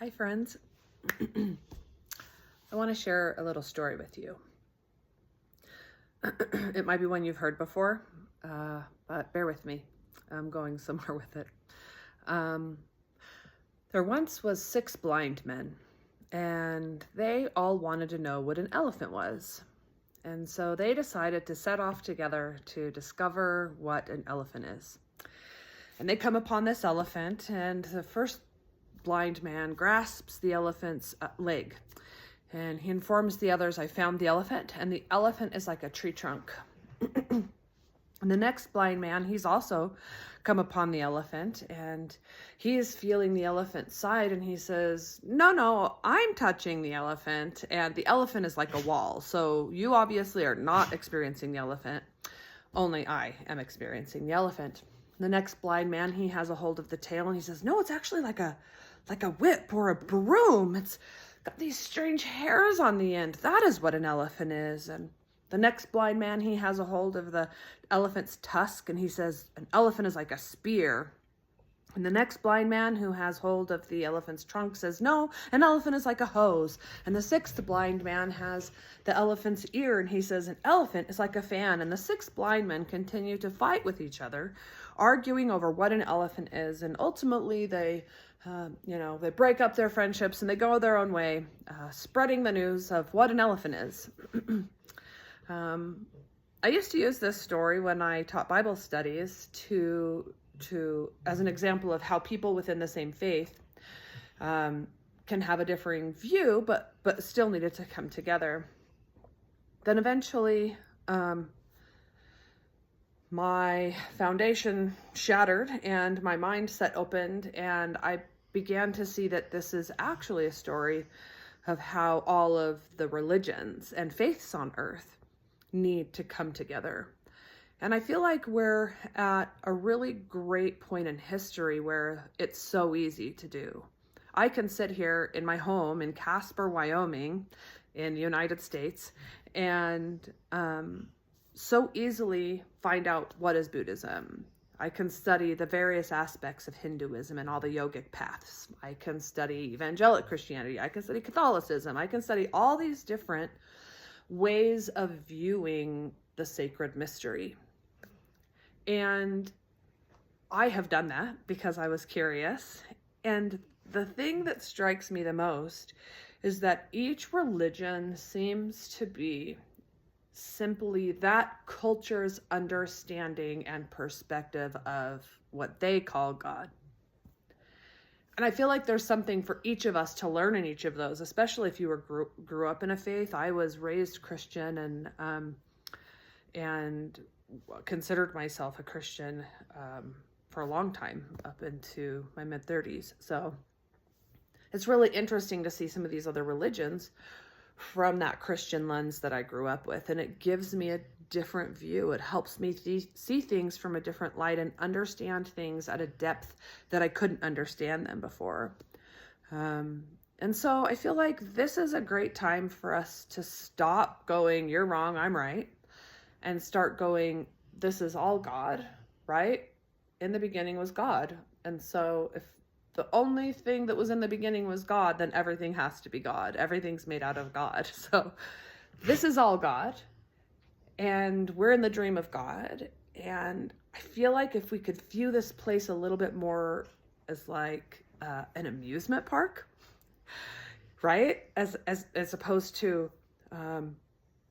Hi, friends. I want to share a little story with you. It might be one you've heard before, but bear with me. I'm going somewhere with it. There once was 6 blind men, and they all wanted to know what an elephant was. And so they decided to set off together to discover what an elephant is. And they come upon this elephant, and the first blind man grasps the elephant's leg, and he informs the others, I found the elephant, and the elephant is like a tree trunk. And the next blind man, he's also come upon the elephant, and he is feeling the elephant's side, and he says, no, I'm touching the elephant, and the elephant is like a wall, so you obviously are not experiencing the elephant, only I am experiencing the elephant. The next blind man, he has a hold of the tail, and he says, no, it's actually like a whip or a broom. It's got these strange hairs on the end. That is what an elephant is. And the next blind man, he has a hold of the elephant's tusk, and he says, an elephant is like a spear. And the next blind man who has hold of the elephant's trunk says, no, an elephant is like a hose. And the 6th blind man has the elephant's ear, and he says, an elephant is like a fan. And the 6 blind men continue to fight with each other, arguing over what an elephant is. And ultimately they break up their friendships and they go their own way, spreading the news of what an elephant is. I used to use this story when I taught Bible studies as an example of how people within the same faith can have a differing view, but still needed to come together. Then eventually, my foundation shattered and my mindset opened, and I began to see that this is actually a story of how all of the religions and faiths on earth need to come together. And I feel like we're at a really great point in history where it's so easy to do. I can sit here in my home in Casper, Wyoming, in the United States, and so easily find out what is Buddhism. I can study the various aspects of Hinduism and all the yogic paths. I can study evangelical Christianity. I can study Catholicism. I can study all these different ways of viewing the sacred mystery. And I have done that because I was curious. And the thing that strikes me the most is that each religion seems to be simply that culture's understanding and perspective of what they call God. And I feel like there's something for each of us to learn in each of those, especially if you grew up in a faith. I was raised Christian and considered myself a Christian for a long time, up into my mid-30s. So it's really interesting to see some of these other religions from that Christian lens that I grew up with, and it gives me a different view. It helps me see things from a different light and understand things at a depth that I couldn't understand them before. And so I feel like this is a great time for us to stop going, you're wrong, I'm right, and start going, this is all God, right? In the beginning was God. And so if the only thing that was in the beginning was God, then everything has to be God. Everything's made out of God. So this is all God, and we're in the dream of God. And I feel like if we could view this place a little bit more as like an amusement park, right? As opposed to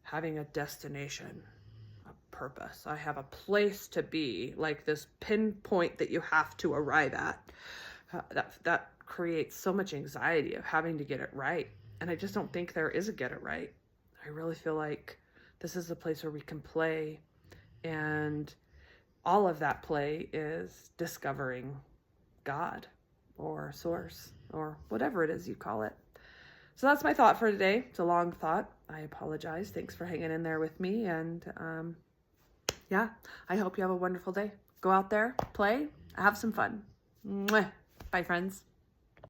having a destination, a purpose. I have a place to be, like this pinpoint that you have to arrive at. That creates so much anxiety of having to get it right. And I just don't think there is a get it right. I really feel like this is a place where we can play, and all of that play is discovering God or source or whatever it is you call it. So that's my thought for today. It's a long thought. I apologize. Thanks for hanging in there with me. And I hope you have a wonderful day. Go out there, play, have some fun. Mwah. Bye, friends.